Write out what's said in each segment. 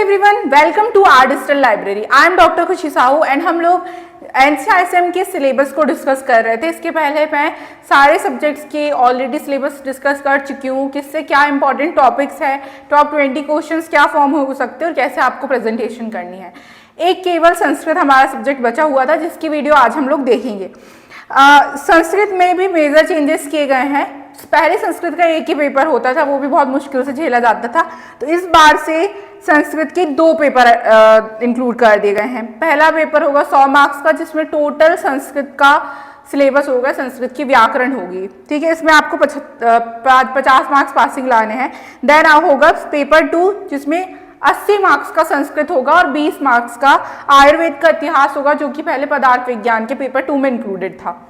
Everyone, welcome to our digital library. I am doctor Khushi Sahu and हम लोग NCRSM के syllabus को डिस्कस कर रहे थे। इसके पहले मैं सारे सब्जेक्ट्स के ऑलरेडी सिलेबस डिस्कस कर चुकी हूँ, किससे क्या इंपॉर्टेंट टॉपिक्स है, टॉप 20 क्वेश्चंस क्या फॉर्म हो सकते हैं और कैसे आपको प्रेजेंटेशन करनी है। एक केवल संस्कृत हमारा सब्जेक्ट बचा हुआ था जिसकी वीडियो आज हम लोग देखेंगे। संस्कृत में भी मेजर चेंजेस किए गए हैं। पहले संस्कृत का एक ही पेपर होता था, वो भी बहुत मुश्किल से झेला जाता था। तो इस बार से संस्कृत के 2 पेपर इंक्लूड कर दिए गए हैं। पहला पेपर होगा 100 मार्क्स का, जिसमें टोटल संस्कृत का सिलेबस होगा, संस्कृत की व्याकरण होगी। ठीक है, इसमें आपको 50 मार्क्स पासिंग लाने हैं। देन होगा पेपर 2 जिसमें 80 मार्क्स का संस्कृत होगा और 20 मार्क्स का आयुर्वेद का इतिहास होगा, जो कि पहले पदार्थ विज्ञान के पेपर 2 में इंक्लूडेड था।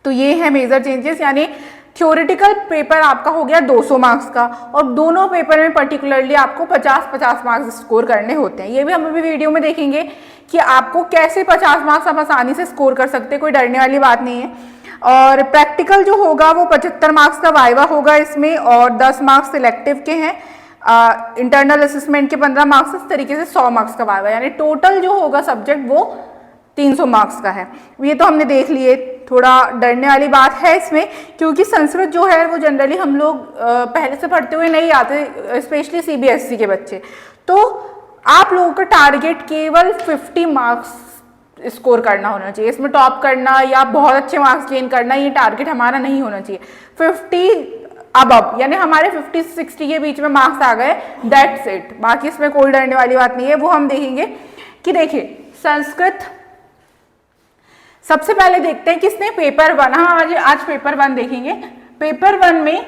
तो ये है मेजर चेंजेस, यानी थ्योरेटिकल पेपर आपका हो गया 200 मार्क्स का और दोनों पेपर में पर्टिकुलरली आपको 50-50 मार्क्स स्कोर करने होते हैं। ये भी हम अभी वीडियो में देखेंगे कि आपको कैसे 50 मार्क्स आप आसानी से स्कोर कर सकते हैं, कोई डरने वाली बात नहीं है। और प्रैक्टिकल जो होगा वो 75 मार्क्स का वाइवा होगा इसमें और 10 मार्क्स सिलेक्टिव के हैं। इंटरनल असेसमेंट के 15 मार्क्स, इस तरीके से 100 मार्क्स का वाइवा, यानी टोटल जो होगा सब्जेक्ट वो 300 मार्क्स का है। ये तो हमने देख लिए, थोड़ा डरने वाली बात है इसमें, क्योंकि संस्कृत जो है वो जनरली हम लोग पहले से पढ़ते हुए नहीं आते, स्पेशली CBSE के बच्चे। तो आप लोगों का टारगेट केवल 50 मार्क्स स्कोर करना होना चाहिए। इसमें टॉप करना या बहुत अच्छे मार्क्स गेन करना, ये टारगेट हमारा नहीं होना चाहिए। 50 अब यानी हमारे 50-60 के बीच में मार्क्स आ गए, दैट्स इट। बाकी इसमें कोई डरने वाली बात नहीं है, वो हम देखेंगे। कि देखिए संस्कृत सबसे पहले देखते हैं किसने पेपर 1, हम आज पेपर 1 देखेंगे। पेपर 1 में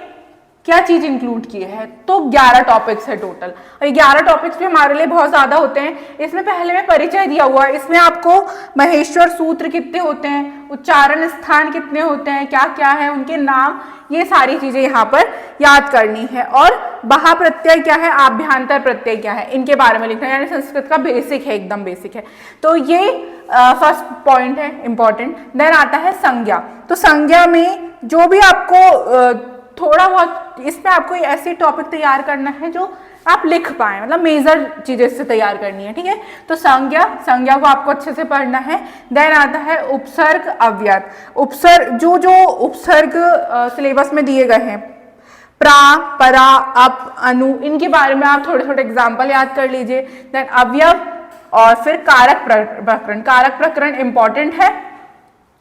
क्या चीज इंक्लूड की है, तो 11 टॉपिक्स है टोटल। और ये 11 टॉपिक्स भी हमारे लिए बहुत ज्यादा होते हैं। इसमें पहले में परिचय दिया हुआ है, इसमें आपको महेश्वर सूत्र कितने होते हैं, उच्चारण स्थान कितने होते हैं, क्या क्या है उनके नाम, ये सारी चीजें यहाँ पर याद करनी है। और बहा प्रत्यय क्या है, आभ्यंतर प्रत्यय क्या है, इनके बारे में लिखना है। यानी संस्कृत का बेसिक है, एकदम बेसिक है। तो ये फर्स्ट पॉइंट है इंपॉर्टेंट। देन आता है संज्ञा। तो संज्ञा में जो भी आपको थोड़ा बहुत, इसमें आपको ऐसी टॉपिक तैयार करना है जो आप लिख पाए, मतलब मेजर चीजें से तैयार करनी है। ठीक है, तो संज्ञा को आपको अच्छे से पढ़ना है। देन आता है उपसर्ग अव्यय। उपसर्ग जो उपसर्ग सिलेबस में दिए गए हैं, प्रा, परा, अप, अनु, इनके बारे में आप थोड़े थोड़े एग्जाम्पल याद कर लीजिए। देन अवयव और फिर कारक प्रकरण। कारक प्रकरण इंपॉर्टेंट है,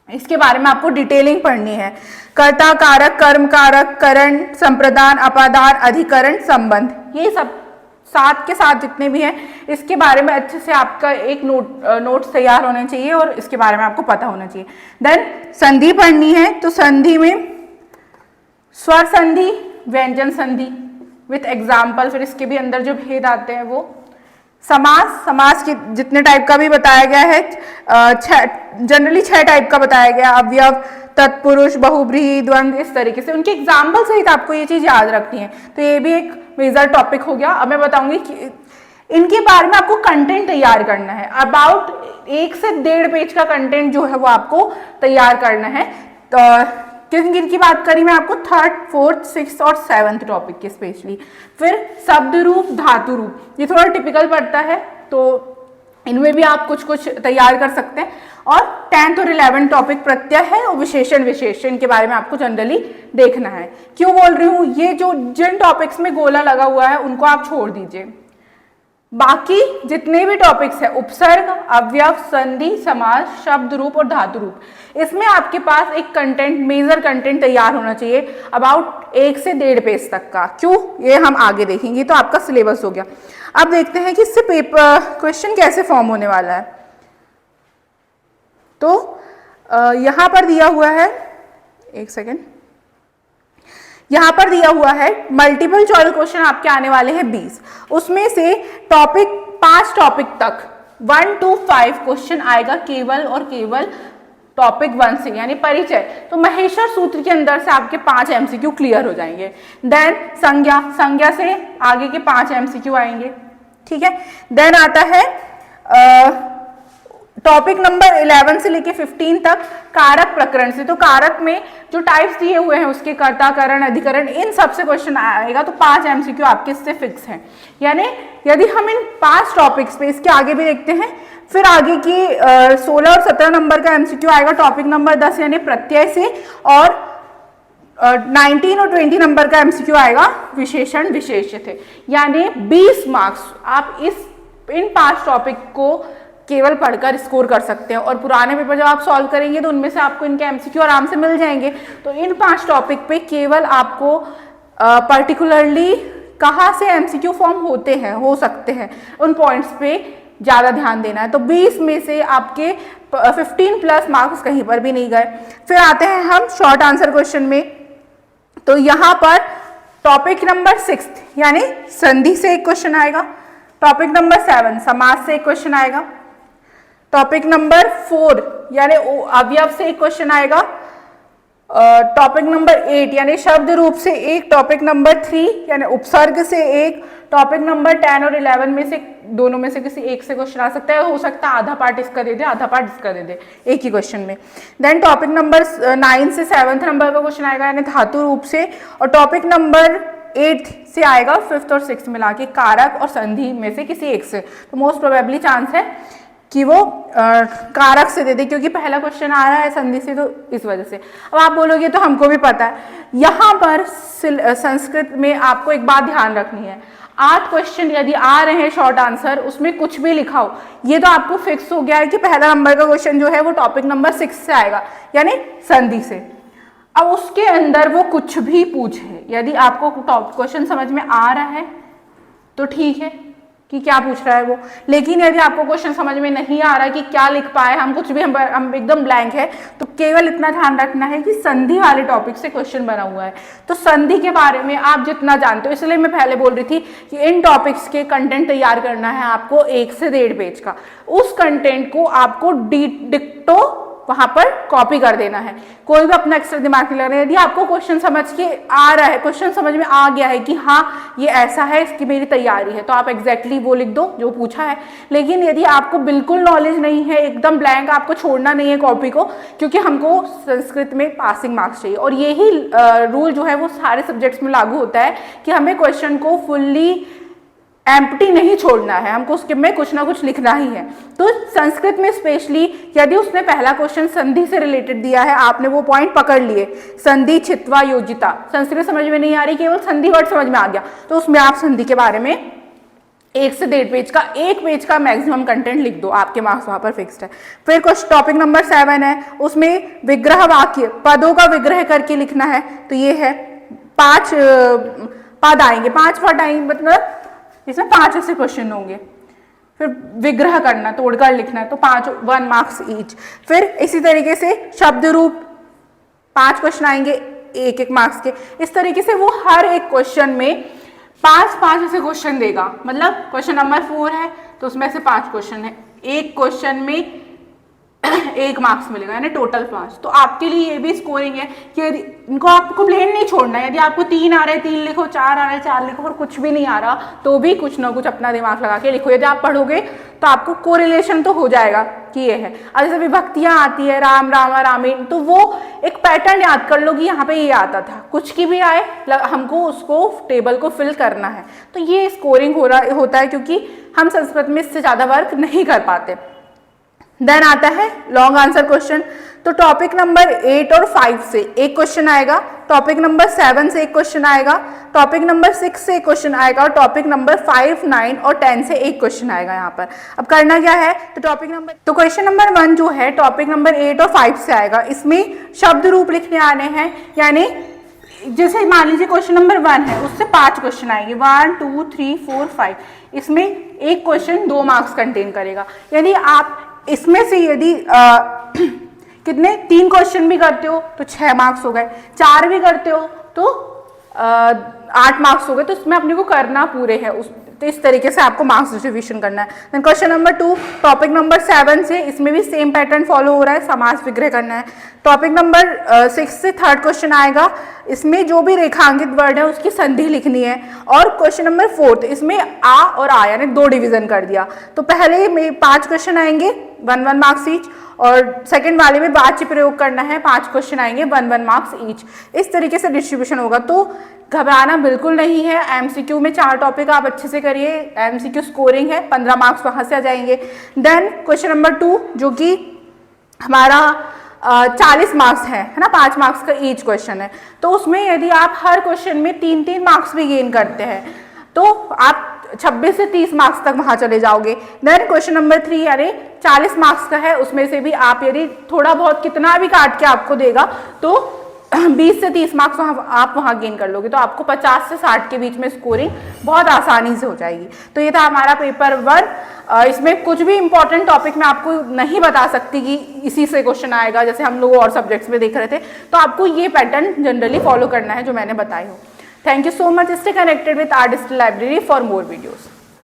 इसके बारे में आपको डिटेलिंग पढ़नी है। कर्ता कारक, कर्म कारक, करण, संप्रदान, अपादान, अधिकरण, संबंध, ये सब साथ के साथ जितने भी हैं, इसके बारे में अच्छे से आपका एक नोट्स तैयार होने चाहिए और इसके बारे में आपको पता होना चाहिए। देन संधि पढ़नी है। तो संधि में स्वर संधि, व्यंजन संधि विथ एग्जाम्पल, फिर इसके भी अंदर जो भेद आते हैं वो। समास के जितने टाइप का भी बताया गया है, जनरली 6 टाइप का बताया गया, अवयव, तत्पुरुष, बहुब्रीहि, द्वंद्व, इस तरीके से उनके एग्जाम्पल सहित आपको ये चीज याद रखनी है। तो ये भी एक मेजर टॉपिक हो गया। अब मैं बताऊंगी कि इनके बारे में आपको कंटेंट तैयार करना है। अबाउट 1 से 1.5 पेज का कंटेंट जो है वो आपको तैयार करना है। तो किन किन की बात करी मैं आपको, 3rd, 4th, 6th और 7th टॉपिक के स्पेशली। फिर शब्द रूप, धातु रूप, ये थोड़ा टिपिकल पड़ता है, तो इनमें भी आप कुछ कुछ तैयार कर सकते हैं। और 10th और 11th टॉपिक प्रत्यय है और विशेषण के बारे में आपको जनरली देखना है। क्यों बोल रही हूँ, ये जो जिन टॉपिक्स में गोला लगा हुआ है उनको आप छोड़ दीजिए। बाकी जितने भी टॉपिक्स है, उपसर्ग, अवयव, संधि, समास, शब्द रूप और धातु रूप, इसमें आपके पास एक कंटेंट, मेजर कंटेंट तैयार होना चाहिए अबाउट 1 से 1.5 पेज तक का। क्यों, ये हम आगे देखेंगे। तो आपका सिलेबस हो गया। अब देखते हैं कि इससे पेपर क्वेश्चन कैसे फॉर्म होने वाला है। तो यहां पर दिया हुआ है, एक सेकेंड, यहां पर दिया हुआ है मल्टीपल चॉइस क्वेश्चन आपके आने वाले हैं 20। उसमें से 5 टॉपिक तक 1 to 5 क्वेश्चन आएगा केवल और केवल टॉपिक 1 से, यानी परिचय। तो महेश्वर सूत्र के अंदर से आपके 5 MCQ क्लियर हो जाएंगे। देन संज्ञा से आगे के 5 MCQ आएंगे। ठीक है, देन आता है टॉपिक नंबर 11 से लेके 15 तक कारक प्रकरण से, तो कारक में जो टाइप्स दिए हुए हैं उसके कर्ता, करण, अधिकरण, इन सब से क्वेश्चन आएगा। तो 5 एमसीक्यू आपके इससे फिक्स हैं। यानी यदि हम इन 5 टॉपिक्स पे, इसके आगे भी देखते हैं, फिर आगे की 16 और 17 नंबर का एमसीक्यू आएगा टॉपिक नंबर 10 यानी प्रत्यय से, और 19 और 20 नंबर का एमसीक्यू आएगा विशेषण विशेष्य थे। यानी 20 मार्क्स आप इन 5 टॉपिक को केवल पढ़कर स्कोर कर सकते हैं, और पुराने पेपर जब आप सॉल्व करेंगे तो उनमें से आपको इनके एमसीक्यू आराम से मिल जाएंगे। तो इन 5 टॉपिक पे केवल आपको पर्टिकुलरली कहाँ से एमसीक्यू फॉर्म होते हैं, हो सकते हैं, उन पॉइंट्स पे ज़्यादा ध्यान देना है। तो 20 में से आपके 15 प्लस मार्क्स कहीं पर भी नहीं गए। फिर आते हैं हम शॉर्ट आंसर क्वेश्चन में। तो यहाँ पर टॉपिक नंबर 6 यानी संधि से एक क्वेश्चन आएगा, टॉपिक नंबर 7 समास से एक क्वेश्चन आएगा, टॉपिक नंबर 4 यानी अवयव से एक क्वेश्चन आएगा, टॉपिक नंबर 8 यानी शब्द रूप से एक, टॉपिक नंबर 3 यानी उपसर्ग से एक, टॉपिक नंबर 10 और 11 में से दोनों में से किसी एक से क्वेश्चन आ सकता है, हो सकता है आधा पार्ट इसका दे दे, आधा पार्ट इसका दे दे एक ही क्वेश्चन में। देन टॉपिक नंबर 9 से 7th नंबर का क्वेश्चन आएगा यानी धातु रूप से, और टॉपिक नंबर 8 से आएगा 5th और 6th मिला के कारक और संधि में से किसी एक से। तो मोस्ट प्रोबेबली चांस है कि वो कारक से दे दे, क्योंकि पहला क्वेश्चन आ रहा है संधि से, तो इस वजह से। अब आप बोलोगे तो हमको भी पता है, यहाँ पर संस्कृत में आपको एक बात ध्यान रखनी है, 8 क्वेश्चन यदि आ रहे हैं शॉर्ट आंसर, उसमें कुछ भी लिखा हो, ये तो आपको फिक्स हो गया है कि पहला नंबर का क्वेश्चन जो है वो टॉपिक नंबर 6 से आएगा यानी संधि से। अब उसके अंदर वो कुछ भी पूछे, यदि आपको क्वेश्चन समझ में आ रहा है तो ठीक है कि क्या पूछ रहा है वो, लेकिन यदि आपको क्वेश्चन समझ में नहीं आ रहा है कि क्या लिख पाए, हम कुछ भी, हम एकदम ब्लैंक है, तो केवल इतना ध्यान रखना है कि संधि वाले टॉपिक से क्वेश्चन बना हुआ है। तो संधि के बारे में आप जितना जानते हो, इसलिए मैं पहले बोल रही थी कि इन टॉपिक्स के कंटेंट तैयार करना है आपको 1 से 1.5 पेज का, उस कंटेंट को आपको डिक्टो वहां पर कॉपी कर देना है, कोई भी अपना एक्स्ट्रा दिमाग नहीं लगाना है। यदि आपको क्वेश्चन समझ के आ रहा है, क्वेश्चन समझ में आ गया है कि हाँ ये ऐसा है, इसकी मेरी तैयारी है, तो आप एग्जैक्टली वो लिख दो जो पूछा है। लेकिन यदि आपको बिल्कुल नॉलेज नहीं है, एकदम ब्लैंक, आपको छोड़ना नहीं है कॉपी को, क्योंकि हमको संस्कृत में पासिंग मार्क्स चाहिए, और यही रूल जो है वो सारे सब्जेक्ट्स में लागू होता है कि हमें क्वेश्चन को फुल्ली एम्प्टी नहीं छोड़ना है, हमको उसके में कुछ ना कुछ लिखना ही है। तो संस्कृत में स्पेशली यदि उसने पहला क्वेश्चन संधि से रिलेटेड दिया है, आपने वो पॉइंट पकड़ लिए, संधि, छित्वा, योजिता, संस्कृत समझ में नहीं आ रही, केवल संधि वर्ड समझ में आ गया, तो उसमें आप संधि के बारे में 1 से 1.5 पेज का, 1 पेज का मैक्सिमम कंटेंट लिख दो, आपके मार्क्स वहां पर फिक्स्ड है। फिर कुछ टॉपिक नंबर 7 है, उसमें विग्रह वाक्य, पदों का विग्रह करके लिखना है। तो ये है 5 पद आएंगे, 5 पद आएंगे, मतलब इसमें 5 ऐसे क्वेश्चन होंगे। फिर विग्रह करना, तोड़कर लिखना है, तो 1 मार्क्स ईच। फिर इसी तरीके से शब्द रूप 5 क्वेश्चन आएंगे 1 मार्क्स के। इस तरीके से वो हर एक क्वेश्चन में 5 ऐसे क्वेश्चन देगा। मतलब क्वेश्चन नंबर 4 है तो उसमें से 5 क्वेश्चन है, एक क्वेश्चन में 1 मार्क्स मिलेगा, यानी टोटल 5। तो आपके लिए ये भी स्कोरिंग है कि इनको आपको प्लेन नहीं छोड़ना है। यदि आपको 3 आ रहे हैं 3 लिखो, 4 आ रहे हैं 4 लिखो, और कुछ भी नहीं आ रहा तो भी कुछ ना कुछ अपना दिमाग लगा के लिखो। यदि आप पढ़ोगे तो आपको कोरिलेशन तो हो जाएगा कि ये है। अब जैसे विभक्तियां आती है, राम, रामा, रामीण, तो वो एक पैटर्न याद कर लो कि यहाँ पे ये आता था, कुछ की भी आए हमको उसको टेबल को फिल करना है। तो ये स्कोरिंग होता है, क्योंकि हम संस्कृत में इससे ज़्यादा वर्क नहीं कर पाते। देन आता है लॉन्ग आंसर क्वेश्चन। तो टॉपिक नंबर 8 और 5 से एक क्वेश्चन आएगा, टॉपिक नंबर 7 से एक क्वेश्चन आएगा, टॉपिक नंबर 6 से एक क्वेश्चन आएगा, और टॉपिक नंबर 5, 9 और 10 से एक क्वेश्चन आएगा यहाँ पर। अब करना क्या है, तो क्वेश्चन नंबर 1 जो है टॉपिक नंबर 8 और 5 से आएगा। इसमें शब्द रूप लिखने आने हैं, यानी जैसे मान लीजिए क्वेश्चन नंबर 1 है, उससे 5 क्वेश्चन आएंगे, 1 2 3 4 5। इसमें एक क्वेश्चन 2 मार्क्स कंटेन करेगा। यानी आप इसमें से यदि कितने 3 क्वेश्चन भी करते हो तो 6 मार्क्स हो गए, 4 भी करते हो तो 8 मार्क्स हो गए। तो इसमें अपने को करना पूरे है, तो इस तरीके से आपको मार्क्स डिस्ट्रीब्यूशन करना है। Then question number 2 topic number 7 से, इसमें भी सेम पैटर्न फॉलो हो रहा है, समास विग्रह करना है। टॉपिक नंबर 6 से 3rd क्वेश्चन आएगा, इसमें जो भी रेखांकित वर्ड है उसकी संधि लिखनी है। और क्वेश्चन नंबर 4 इसमें आ और आ यानी 2 डिवीजन कर दिया। तो पहले में 5 क्वेश्चन आएंगे 1 मार्क्स ईच, और सेकंड वाले में बाद प्रयोग करना है, 5 क्वेश्चन आएंगे 1 मार्क्स ईच। इस तरीके से डिस्ट्रीब्यूशन होगा। तो घबराना बिल्कुल नहीं है। एमसीक्यू में 4 टॉपिक आप अच्छे से करिए, एमसीक्यू स्कोरिंग है, 15 मार्क्स वहां से आ जाएंगे। देन क्वेश्चन नंबर 2 जो कि हमारा 40 मार्क्स है ना, 5 मार्क्स का ईच क्वेश्चन है। तो उसमें यदि आप हर क्वेश्चन में 3-3 मार्क्स भी गेन करते हैं तो आप 26 से 30 मार्क्स तक वहां चले जाओगे। देन क्वेश्चन नंबर 3 यानी 40 मार्क्स का है, उसमें से भी आप यदि थोड़ा बहुत कितना भी काट के आपको देगा तो 20 से 30 मार्क्स आप वहां गेन कर लोगे। तो आपको 50 से 60 के बीच में स्कोरिंग बहुत आसानी से हो जाएगी। तो ये था हमारा पेपर 1। इसमें कुछ भी इंपॉर्टेंट टॉपिक मैं आपको नहीं बता सकती कि इसी से क्वेश्चन आएगा, जैसे हम लोग और सब्जेक्ट्स में देख रहे थे। तो आपको ये पैटर्न जनरली फॉलो करना है जो मैंने बताई हो। Thank you so much. Stay connected with our digital library for more videos.